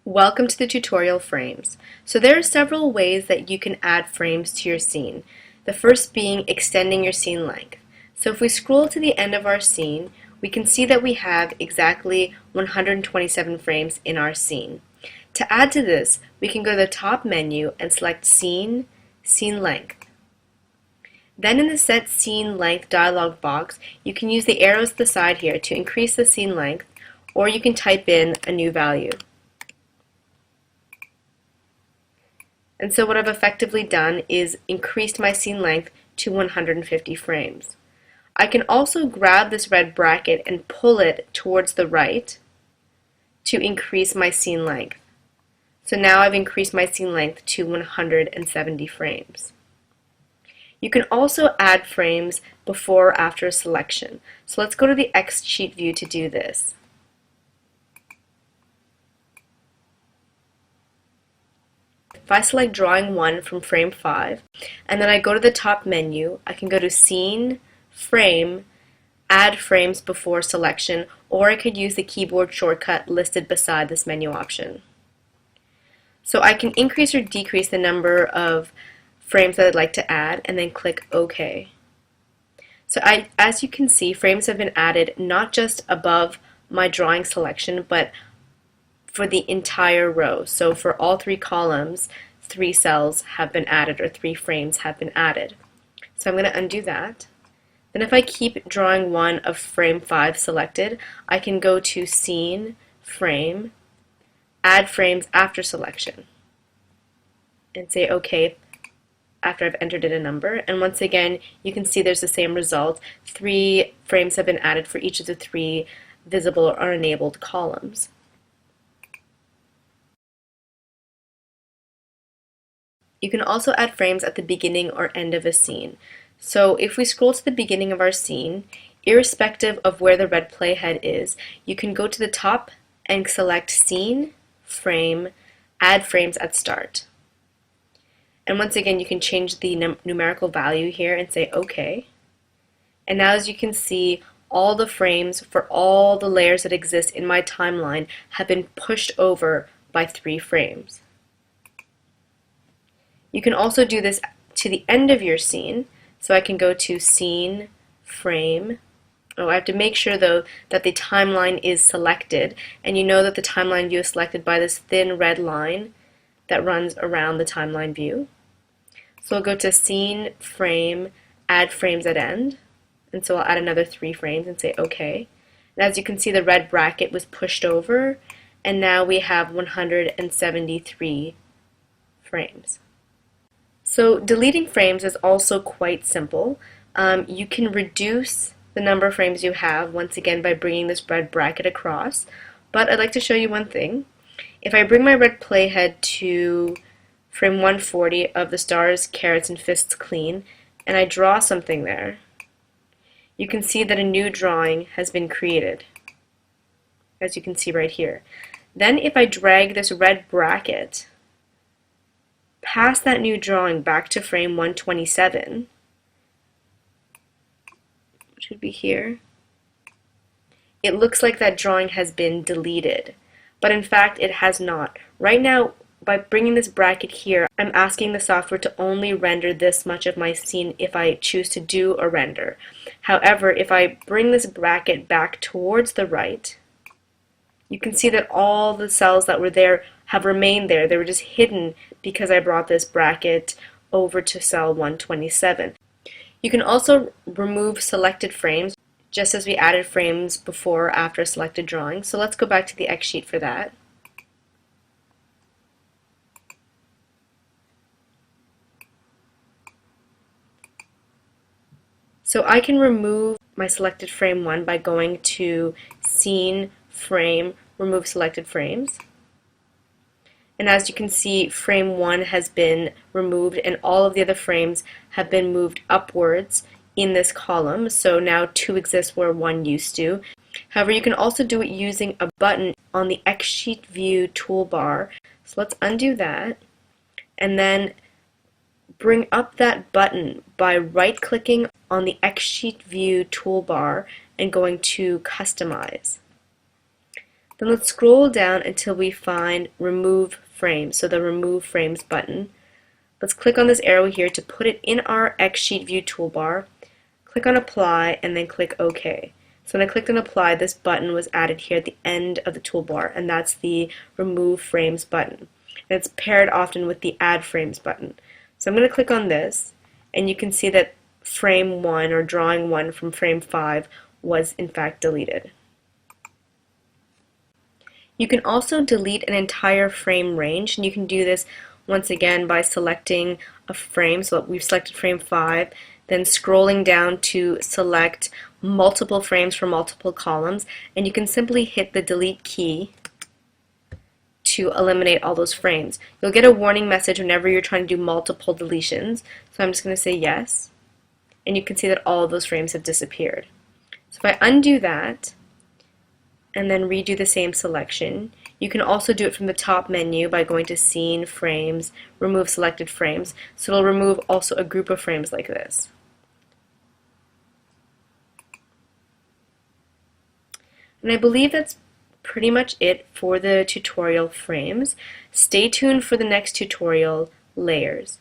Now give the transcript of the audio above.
Welcome to the tutorial frames. So there are several ways that you can add frames to your scene. The first being extending your scene length. So if we scroll to the end of our scene, we can see that we have exactly 127 frames in our scene. To add to this, we can go to the top menu and select Scene, Scene Length. Then in the Set Scene Length dialog box, you can use the arrows to the side here to increase the scene length, or you can type in a new value. And so what I've effectively done is increased my scene length to 150 frames. I can also grab this red bracket and pull it towards the right to increase my scene length. So now I've increased my scene length to 170 frames. You can also add frames before or after a selection. So let's go to the X sheet view to do this. If I select Drawing 1 from frame 5, and then I go to the top menu, I can go to Scene, Frame, Add Frames Before Selection, or I could use the keyboard shortcut listed beside this menu option. So I can increase or decrease the number of frames that I'd like to add, and then click OK. So as you can see, frames have been added not just above my drawing selection, but for the entire row. So for all 3 columns, 3 cells have been added, or 3 frames have been added. So I'm going to undo that. Then if I keep drawing 1 of frame 5 selected, I can go to Scene, Frame, Add Frames After Selection, and say OK after I've entered in a number. And once again, you can see there's the same result. 3 frames have been added for each of the 3 visible or unenabled columns. You can also add frames at the beginning or end of a scene. So if we scroll to the beginning of our scene, irrespective of where the red playhead is, you can go to the top and select Scene, Frame, Add Frames at Start. And once again, you can change the numerical value here and say OK. And now as you can see, all the frames for all the layers that exist in my timeline have been pushed over by 3 frames. You can also do this to the end of your scene. So I can go to Scene, Frame. Oh, I have to make sure though that the timeline is selected, and you know that the timeline view is selected by this thin red line that runs around the timeline view. So I'll go to Scene, Frame, Add Frames at End, and so I'll add another 3 frames and say OK. And as you can see, the red bracket was pushed over, and now we have 173 frames. So deleting frames is also quite simple. You can reduce the number of frames you have, once again, by bringing this red bracket across. But I'd like to show you one thing. If I bring my red playhead to frame 140 of the Stars, Carrots, and Fists Clean, and I draw something there, you can see that a new drawing has been created, as you can see right here. Then if I drag this red bracket past that new drawing back to frame 127, which would be here, it looks like that drawing has been deleted, but in fact it has not. Right now, by bringing this bracket here, I'm asking the software to only render this much of my scene if I choose to do a render. However, if I bring this bracket back towards the right, you can see that all the cells that were there have remained there. They were just hidden because I brought this bracket over to cell 127. You can also remove selected frames, just as we added frames before or after a selected drawing. So let's go back to the X sheet for that. So I can remove my selected frame 1 by going to Scene, Frame, Remove Selected Frames. And as you can see, frame 1 has been removed, and all of the other frames have been moved upwards in this column. So now 2 exists where 1 used to. However, you can also do it using a button on the X sheet view toolbar. So let's undo that, and then bring up that button by right-clicking on the X sheet view toolbar and going to Customize. Then let's scroll down until we find Remove Frame, so the Remove Frames button. Let's click on this arrow here to put it in our X Sheet View toolbar. Click on Apply and then click OK. So when I clicked on Apply, this button was added here at the end of the toolbar, and that's the Remove Frames button. And it's paired often with the Add Frames button. So I'm going to click on this, and you can see that frame 1 or drawing 1 from frame 5 was in fact deleted. You can also delete an entire frame range, and you can do this once again by selecting a frame. So we've selected frame 5, then scrolling down to select multiple frames for multiple columns, and you can simply hit the delete key to eliminate all those frames. You'll get a warning message whenever you're trying to do multiple deletions. So I'm just going to say yes, and you can see that all of those frames have disappeared. So if I undo that and then redo the same selection, you can also do it from the top menu by going to Scene, Frames, Remove Selected Frames. So it'll remove also a group of frames like this. And I believe that's pretty much it for the tutorial frames. Stay tuned for the next tutorial, layers.